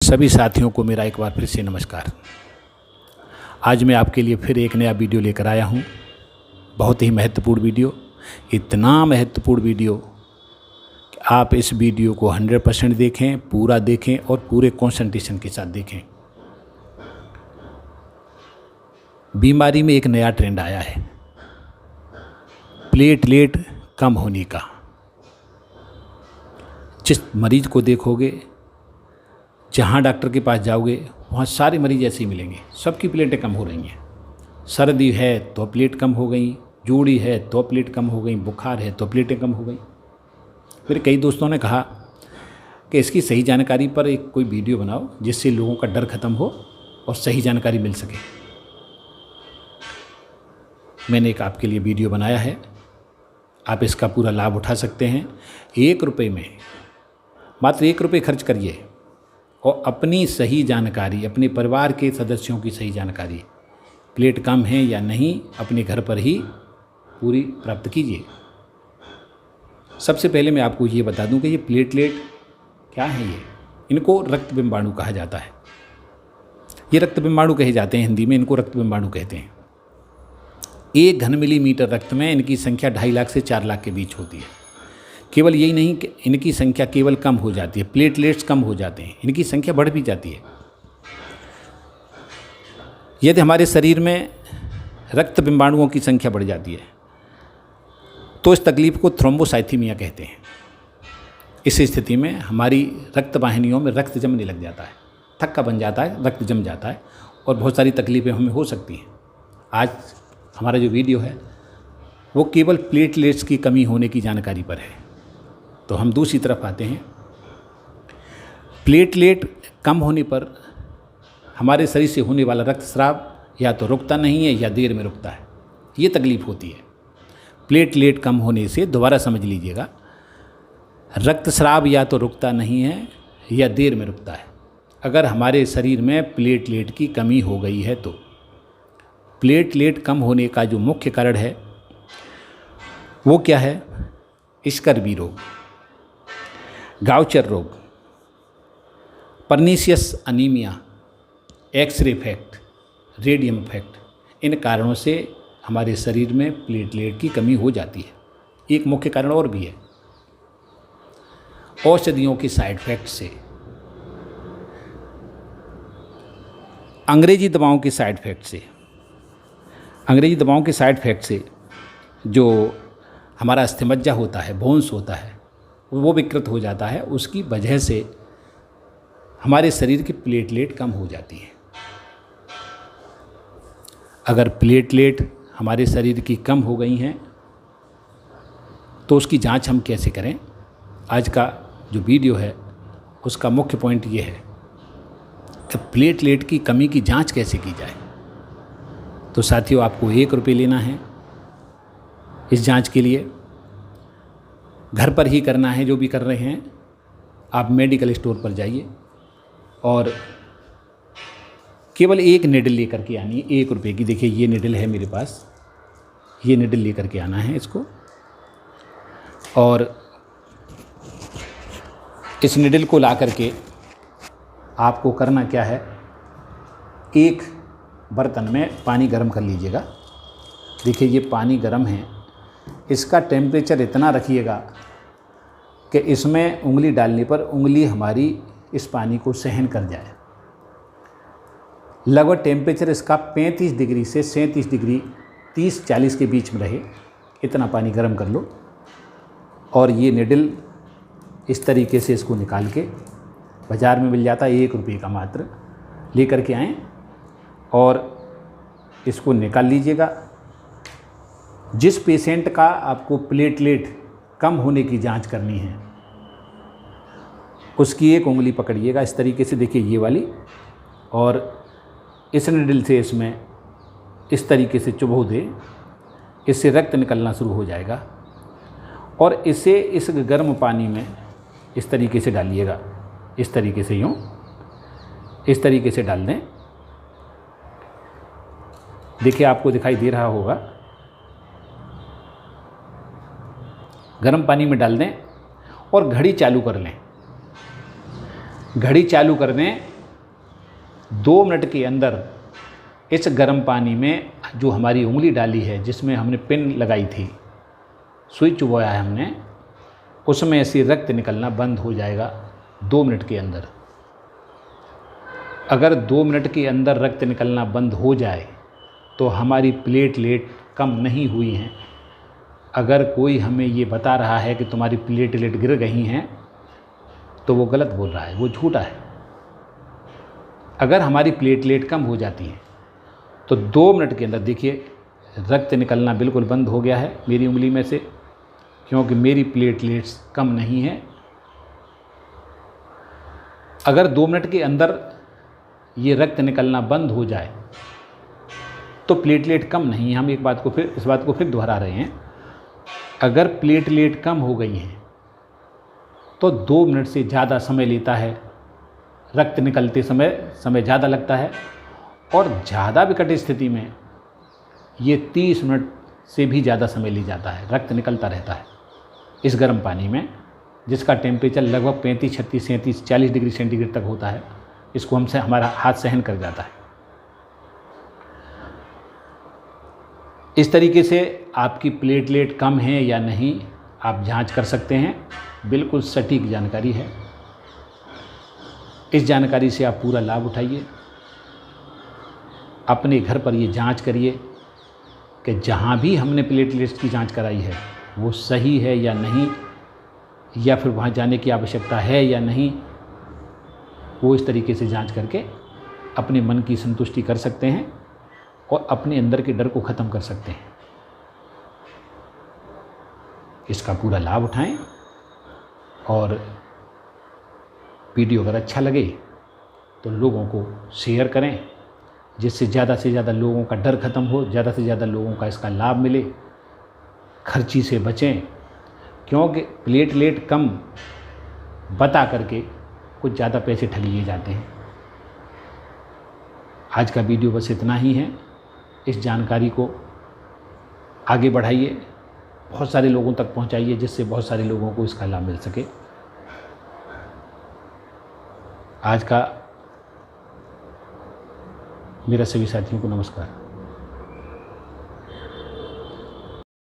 सभी साथियों को मेरा एक बार फिर से नमस्कार। आज मैं आपके लिए फिर एक नया वीडियो लेकर आया हूँ। बहुत ही महत्वपूर्ण वीडियो, इतना महत्वपूर्ण वीडियो कि आप इस वीडियो को 100% देखें, पूरा देखें और पूरे कंसंट्रेशन के साथ देखें। बीमारी में एक नया ट्रेंड आया है, प्लेटलेट कम होने का। जिस मरीज को देखोगे, जहाँ डॉक्टर के पास जाओगे, वहाँ सारे मरीज ऐसे ही मिलेंगे, सबकी प्लेटें कम हो रही हैं। सर्दी है तो प्लेट कम हो गई, जोड़ी है तो प्लेट कम हो गई, बुखार है तो प्लेटें कम हो गई। फिर कई दोस्तों ने कहा कि इसकी सही जानकारी पर एक कोई वीडियो बनाओ जिससे लोगों का डर ख़त्म हो और सही जानकारी मिल सके। मैंने एक आपके लिए वीडियो बनाया है, आप इसका पूरा लाभ उठा सकते हैं। 1 रुपये में, मात्र 1 रुपये खर्च करिए और अपनी सही जानकारी, अपने परिवार के सदस्यों की सही जानकारी, प्लेट कम है या नहीं, अपने घर पर ही पूरी प्राप्त कीजिए। सबसे पहले मैं आपको ये बता दूं कि ये प्लेटलेट क्या है। इनको रक्त बिंबाणु कहा जाता है। ये रक्त बिंबाणु कहे जाते हैं, हिंदी में इनको रक्त बिंबाणु कहते हैं। 1 घन मिलीमीटर रक्त में इनकी संख्या 2.5 लाख से 4 लाख के बीच होती है। केवल यही नहीं कि इनकी संख्या केवल कम हो जाती है, प्लेटलेट्स कम हो जाते हैं, इनकी संख्या बढ़ भी जाती है। यदि हमारे शरीर में रक्त बिंबाणुओं की संख्या बढ़ जाती है तो इस तकलीफ को थ्रोम्बोसाइथीमिया कहते हैं। इस स्थिति में हमारी रक्त वाहिनियों में रक्त जमने लग जाता है, थक्का बन जाता है, रक्त जम जाता है और बहुत सारी तकलीफ़ें हमें हो सकती हैं। आज हमारा जो वीडियो है वो केवल प्लेटलेट्स की कमी होने की जानकारी पर है। तो हम दूसरी तरफ आते हैं। प्लेटलेट कम होने पर हमारे शरीर से होने वाला रक्तस्राव या तो रुकता नहीं है या देर में रुकता है, ये तकलीफ़ होती है। प्लेटलेट कम होने से, दोबारा समझ लीजिएगा, रक्तस्राव या तो रुकता नहीं है या देर में रुकता है। अगर हमारे शरीर में प्लेटलेट की कमी हो गई है तो प्लेटलेट कम होने का जो मुख्य कारण है वो क्या है? स्कर्वी रोग, गाउचर रोग, pernicious anaemia, X-ray effect, radium effect, इन कारणों से हमारे शरीर में प्लेटलेट की कमी हो जाती है। एक मुख्य कारण और भी है, औषधियों के साइड इफेक्ट से, अंग्रेजी दवाओं के साइड इफेक्ट से। अंग्रेजी दवाओं के साइड इफेक्ट से जो हमारा अस्थिमज्जा होता है, बोन्स होता है, वो विकृत हो जाता है। उसकी वजह से हमारे शरीर की प्लेटलेट कम हो जाती है। अगर प्लेटलेट हमारे शरीर की कम हो गई हैं तो उसकी जांच हम कैसे करें? आज का जो वीडियो है उसका मुख्य पॉइंट ये है कि प्लेटलेट की कमी की जांच कैसे की जाए। तो साथियों, आपको 1 रुपये लेना है इस जांच के लिए। घर पर ही करना है, जो भी कर रहे हैं। आप मेडिकल स्टोर पर जाइए और केवल एक निडल लेकर के आनी है, 1 रुपये की। देखिए ये निडल है मेरे पास, ये निडल लेकर के आना है इसको। और इस निडल को ला करके आपको करना क्या है, एक बर्तन में पानी गर्म कर लीजिएगा। देखिए ये पानी गर्म है, इसका टेम्परेचर इतना रखिएगा कि इसमें उंगली डालने पर उंगली हमारी इस पानी को सहन कर जाए। लगभग टेम्परेचर इसका 35 डिग्री से 37 डिग्री, 30-40 के बीच में रहे, इतना पानी गर्म कर लो। और ये निडल इस तरीके से इसको निकाल के, बाज़ार में मिल जाता है 1 रुपये का मात्र, लेकर के आएँ और इसको निकाल लीजिएगा। जिस पेशेंट का आपको प्लेटलेट कम होने की जांच करनी है उसकी एक उंगली पकड़िएगा इस तरीके से, देखिए ये वाली, और इस निडल से इसमें इस तरीके से चुभो दे, इससे रक्त निकलना शुरू हो जाएगा। और इसे इस गर्म पानी में इस तरीके से डालिएगा, इस तरीके से, यूँ इस तरीके से डाल दें। देखिए आपको दिखाई दे रहा होगा, गर्म पानी में डाल दें और घड़ी चालू कर लें। घड़ी चालू कर दें 2 मिनट के अंदर इस गर्म पानी में जो हमारी उंगली डाली है, जिसमें हमने पिन लगाई थी, सुई चुभवाया है हमने, उसमें ऐसे रक्त निकलना बंद हो जाएगा 2 मिनट के अंदर। अगर 2 मिनट के अंदर रक्त निकलना बंद हो जाए तो हमारी प्लेटलेट कम नहीं हुई हैं। अगर कोई हमें ये बता रहा है कि तुम्हारी प्लेटलेट गिर गई हैं, तो वो गलत बोल रहा है, वो झूठा है। अगर हमारी प्लेटलेट कम हो जाती है तो 2 मिनट के अंदर देखिए रक्त निकलना बिल्कुल बंद हो गया है मेरी उंगली में से, क्योंकि मेरी प्लेटलेट्स कम नहीं है। अगर 2 मिनट के अंदर ये रक्त निकलना बंद हो जाए तो प्लेटलेट कम नहीं है। हम इस बात को फिर दोहरा रहे हैं। अगर प्लेटलेट कम हो गई हैं तो 2 मिनट से ज़्यादा समय लेता है, रक्त निकलते समय ज़्यादा लगता है, और ज़्यादा विकट स्थिति में ये 30 मिनट से भी ज़्यादा समय ले जाता है, रक्त निकलता रहता है इस गर्म पानी में, जिसका टेम्परेचर लगभग 35, 36, 37, 40 डिग्री सेंटीग्रेड तक होता है। इसको हमसे हमारा हाथ सहन कर जाता है। इस तरीके से आपकी प्लेटलेट कम है या नहीं आप जांच कर सकते हैं। बिल्कुल सटीक जानकारी है। इस जानकारी से आप पूरा लाभ उठाइए। अपने घर पर ये जांच करिए कि जहाँ भी हमने प्लेटलेट्स की जांच कराई है वो सही है या नहीं, या फिर वहाँ जाने की आवश्यकता है या नहीं। वो इस तरीके से जांच करके अपने मन की संतुष्टि कर सकते हैं और अपने अंदर के डर को ख़त्म कर सकते हैं। इसका पूरा लाभ उठाएं, और वीडियो अगर अच्छा लगे तो लोगों को शेयर करें, जिससे ज़्यादा से ज़्यादा लोगों का डर ख़त्म हो, ज़्यादा से ज़्यादा लोगों का इसका लाभ मिले, खर्ची से बचें। क्योंकि प्लेटलेट कम बता करके कुछ ज़्यादा पैसे ठग लिए जाते हैं। आज का वीडियो बस इतना ही है। इस जानकारी को आगे बढ़ाइए, बहुत सारे लोगों तक पहुंचाइए, जिससे बहुत सारे लोगों को इसका लाभ मिल सके। आज का मेरा सभी साथियों को नमस्कार।